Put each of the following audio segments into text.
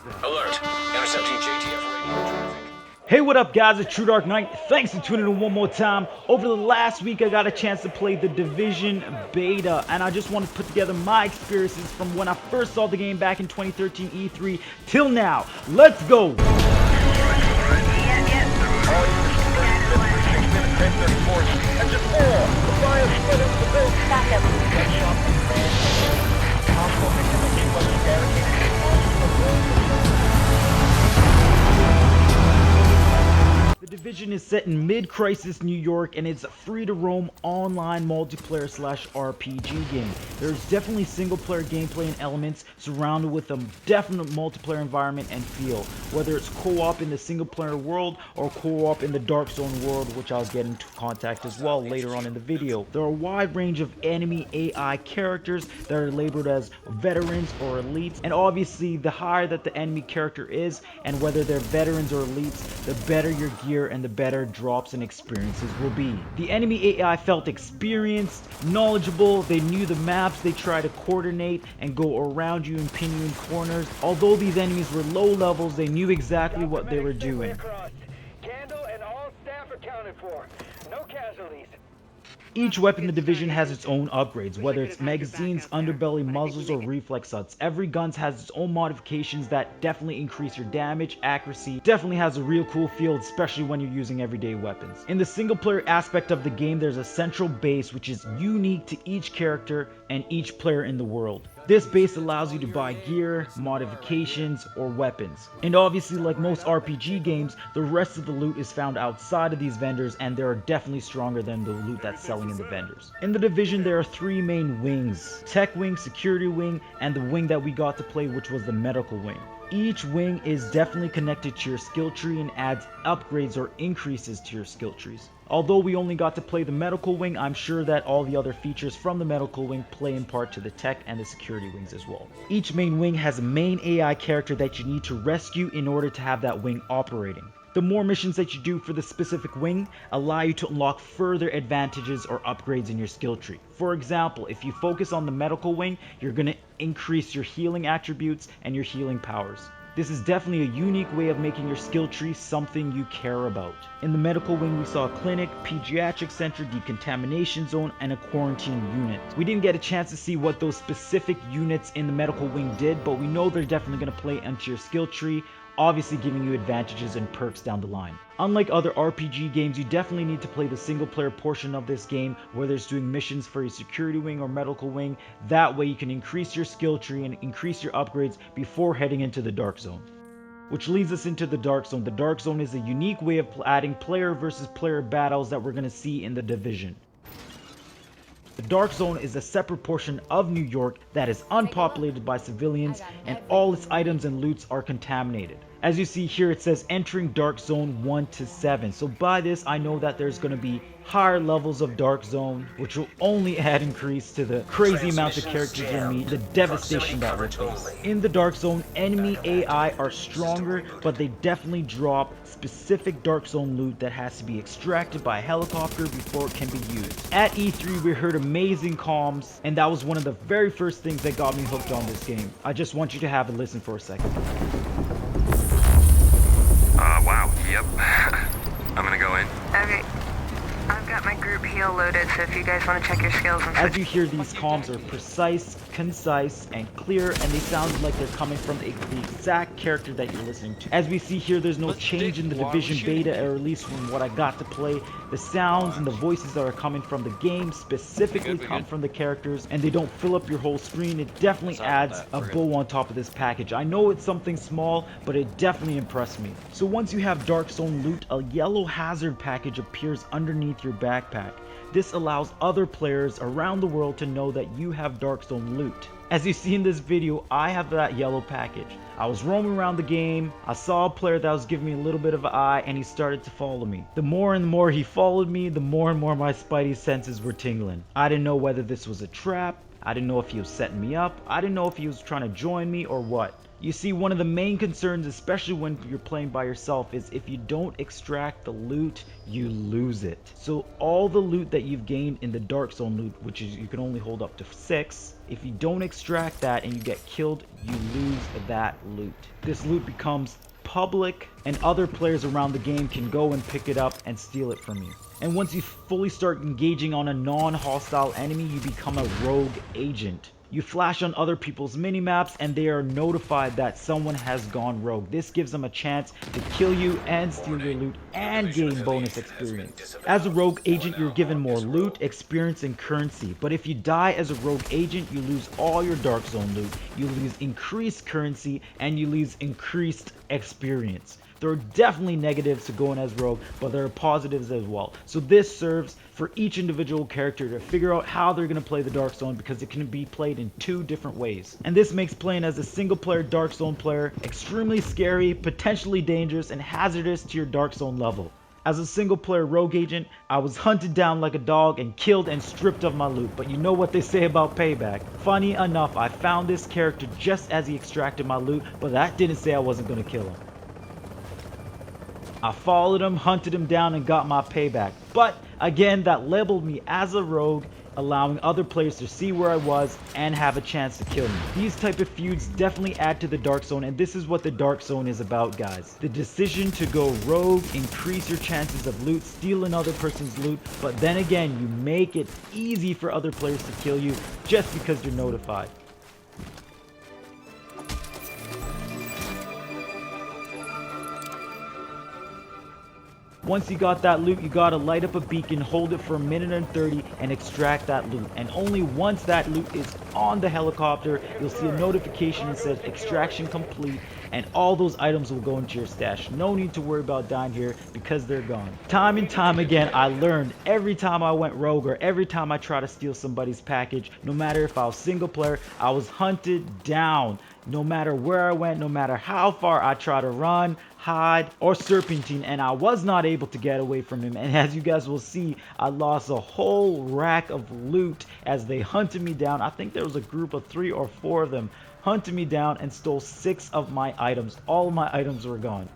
Alert! Intercepting JTF radio traffic. Hey, what up guys, it's True Dark Knight. Thanks for tuning in one more time. Over the last week I got a chance to play the Division Beta, and I just want to put together my experiences from when I first saw the game back in 2013 E3 till now. Let's go! The Division is set in mid-crisis New York, and it's a free-to-roam online multiplayer / RPG game. There's definitely single-player gameplay and elements surrounded with a definite multiplayer environment and feel, whether it's co-op in the single-player world or co-op in the Dark Zone world, which I'll get into contact as well later on in the video. There are a wide range of enemy AI characters that are labeled as veterans or elites, and obviously the higher that the enemy character is and whether they're veterans or elites, the better your gear and the better drops and experiences will be. The enemy AI felt experienced, knowledgeable, they knew the maps, they try to coordinate and go around you and pin you in corners. Although these enemies were low levels, they knew exactly what they were doing. Candle and all staff accounted for. No casualties. Each weapon in the Division has its own upgrades, whether it's magazines, underbelly muzzles, or reflex huts. Every gun has its own modifications that definitely increase your damage, accuracy, definitely has a real cool feel, especially when you're using everyday weapons. In the single player aspect of the game, there's a central base which is unique to each character and each player in the world. This base allows you to buy gear, modifications, or weapons. And obviously, like most RPG games, the rest of the loot is found outside of these vendors, and they are definitely stronger than the loot that's selling in the vendors. In the Division, there are three main wings: Tech Wing, Security Wing, and the wing that we got to play, which was the Medical Wing. Each wing is definitely connected to your skill tree and adds upgrades or increases to your skill trees. Although we only got to play the medical wing, I'm sure that all the other features from the medical wing play in part to the tech and the security wings as well. Each main wing has a main AI character that you need to rescue in order to have that wing operating. The more missions that you do for the specific wing allow you to unlock further advantages or upgrades in your skill tree. For example, if you focus on the medical wing, you're going to increase your healing attributes and your healing powers. This is definitely a unique way of making your skill tree something you care about. In the medical wing, we saw a clinic, pediatric center, decontamination zone, and a quarantine unit. We didn't get a chance to see what those specific units in the medical wing did, but we know they're definitely going to play into your skill tree, obviously giving you advantages and perks down the line. Unlike other RPG games, you definitely need to play the single player portion of this game, whether it's doing missions for your security wing or medical wing. That way you can increase your skill tree and increase your upgrades before heading into the Dark Zone. Which leads us into the Dark Zone. The Dark Zone is a unique way of adding player versus player battles that we're going to see in the Division. The Dark Zone is a separate portion of New York that is unpopulated by civilians, and all its items and loots are contaminated. As you see here, it says entering Dark Zone 1 to 7. So by this, I know that there's going to be higher levels of Dark Zone, which will only add increase to the crazy amounts of characters you'll meet, the devastation that we'll face. In the Dark Zone, enemy AI are stronger, but they definitely drop specific Dark Zone loot that has to be extracted by a helicopter before it can be used. At E3, we heard amazing comms, and that was one of the very first things that got me hooked on this game. I just want you to have a listen for a second. Wow, yep. I'm gonna go in. Okay. I've got my group heal loaded, so if you guys want to check your skills and As you hear, these comms are precise, concise, and clear, and they sound like they're coming from the exact character that you're listening to. As we see here, there's no change in the Division beta, or at least from what I got to play. The sounds and the voices that are coming from the game specifically come from the characters, and they don't fill up your whole screen. It definitely adds a bow on top of this package. I know it's something small, but it definitely impressed me. So once you have Dark Zone loot, a yellow hazard package appears underneath your backpack. This allows other players around the world to know that you have Dark Zone loot. As you see in this video, I have that yellow package. I was roaming around the game, I saw a player that was giving me a little bit of an eye, and he started to follow me. The more and more he followed me, the more and more my spidey senses were tingling. I didn't know whether this was a trap, I didn't know if he was setting me up, I didn't know if he was trying to join me or what. You see, one of the main concerns, especially when you're playing by yourself, is if you don't extract the loot, you lose it. So all the loot that you've gained in the Dark Zone loot, which is you can only hold up to 6, if you don't extract that and you get killed, you lose that loot. This loot becomes public and other players around the game can go and pick it up and steal it from you. And once you fully start engaging on a non-hostile enemy, you become a rogue agent. You flash on other people's minimaps and they are notified that someone has gone rogue. This gives them a chance to kill you and steal your loot and gain bonus experience. As a rogue agent, you're given more loot, experience, and currency. But if you die as a rogue agent, you lose all your Dark Zone loot, you lose increased currency, and you lose increased experience. There are definitely negatives to going as rogue, but there are positives as well. So this serves for each individual character to figure out how they're going to play the Dark Zone, because it can be played in 2 different ways. And this makes playing as a single player Dark Zone player extremely scary, potentially dangerous, and hazardous to your Dark Zone level. As a single player rogue agent, I was hunted down like a dog and killed and stripped of my loot, but you know what they say about payback. Funny enough, I found this character just as he extracted my loot, but that didn't say I wasn't going to kill him. I followed him, hunted him down, and got my payback. But again, that labeled me as a rogue, allowing other players to see where I was and have a chance to kill me. These type of feuds definitely add to the Dark Zone, and this is what the Dark Zone is about, guys. The decision to go rogue, increase your chances of loot, steal another person's loot, but then again, you make it easy for other players to kill you just because you're notified. Once you got that loot, you gotta light up a beacon, hold it for a minute and 30, and extract that loot. And only once that loot is on the helicopter, you'll see a notification that says extraction complete, and all those items will go into your stash. No need to worry about dying here because they're gone. Time and time again, I learned every time I went rogue or every time I try to steal somebody's package, no matter if I was single player, I was hunted down. No matter where I went, no matter how far I try to run, hide, or serpentine, and I was not able to get away from him. And as you guys will see, I lost a whole rack of loot as they hunted me down. I think there was a group of 3 or 4 of them hunted me down and stole 6 of my items. All of my items were gone.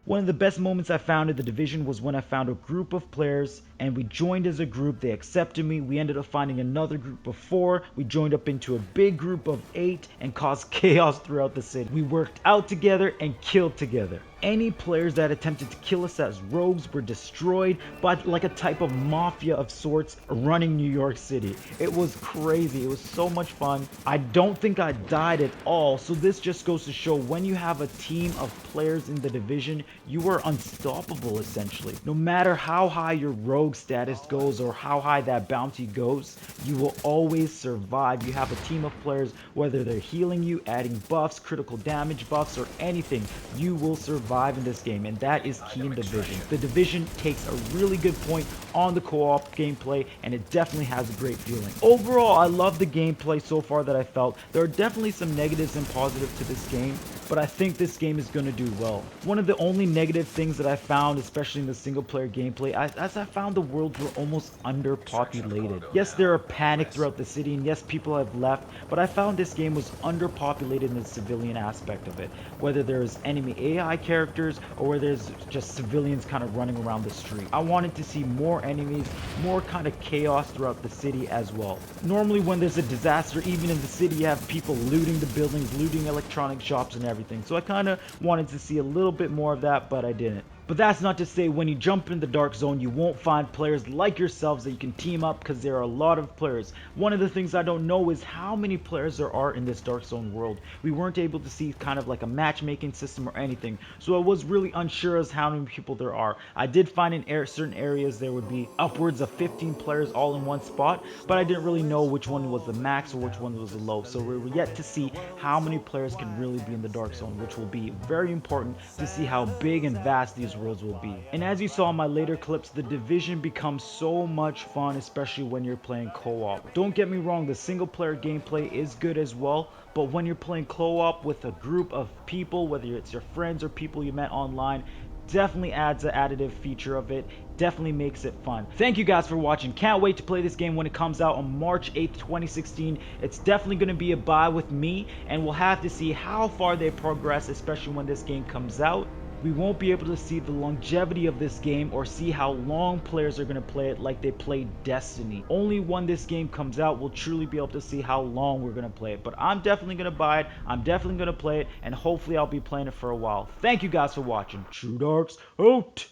One of the best moments I found in the Division was when I found a group of players and we joined as a group. They accepted me. We ended up finding another group of 4. We joined up into a big group of 8 and caused chaos throughout the city. We worked out together and killed together. Any players that attempted to kill us as rogues were destroyed by like a type of mafia of sorts running New York City. It was crazy. It was so much fun. I don't think I died at all. So this just goes to show when you have a team of players in the Division, you are unstoppable essentially. No matter how high your rogue status goes or how high that bounty goes, you will always survive. You have a team of players, whether they're healing you, adding buffs, critical damage buffs, or anything, you will survive in this game, and that is key in Division. The Division takes a really good point on the co-op gameplay, and it definitely has a great feeling. Overall, I love the gameplay so far that I felt. There are definitely some negatives and positives to this game, but I think this game is going to do well. One of the only negative things that I found, especially in the single player gameplay, as I found the worlds were almost underpopulated. Yes, there are panic throughout the city, and yes, people have left, but I found this game was underpopulated in the civilian aspect of it. Whether there's enemy AI characters or whether there's just civilians kind of running around the street. I wanted to see more enemies, more kind of chaos throughout the city as well. Normally when there's a disaster, even in the city, you have people looting the buildings, looting electronic shops and everything. So I kind of wanted to see a little bit more of that, but I didn't. But that's not to say when you jump in the Dark Zone, you won't find players like yourselves that you can team up, because there are a lot of players. One of the things I don't know is how many players there are in this Dark Zone world. We weren't able to see kind of like a matchmaking system or anything, so I was really unsure as how many people there are. I did find in certain areas there would be upwards of 15 players all in one spot, but I didn't really know which one was the max or which one was the low, so we're yet to see how many players can really be in the Dark Zone, which will be very important to see how big and vast these worlds will be. And as you saw in my later clips, the Division becomes so much fun, especially when you're playing co-op. Don't get me wrong, the single player gameplay is good as well, but when you're playing co-op with a group of people, whether it's your friends or people you met online, definitely adds an additive feature of it, definitely makes it fun. Thank you guys for watching. Can't wait to play this game when it comes out on March 8th, 2016. It's definitely going to be a buy with me, and we'll have to see how far they progress, especially when this game comes out. We won't be able to see the longevity of this game or see how long players are going to play it like they played Destiny. Only when this game comes out we'll truly be able to see how long we're going to play it. But I'm definitely going to buy it, I'm definitely going to play it, and hopefully I'll be playing it for a while. Thank you guys for watching. True Darks out!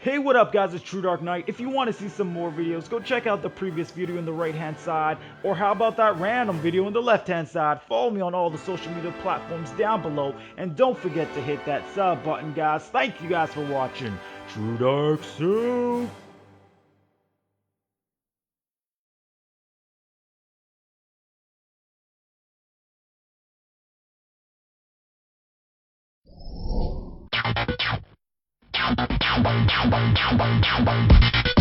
Hey, what up guys, it's True Dark Knight. If you want to see some more videos, go check out the previous video in the right hand side, or how about that random video in the left hand side. Follow me on all the social media platforms down below, and don't forget to hit that sub button guys. Thank you guys for watching. True Dark Soup. Wow.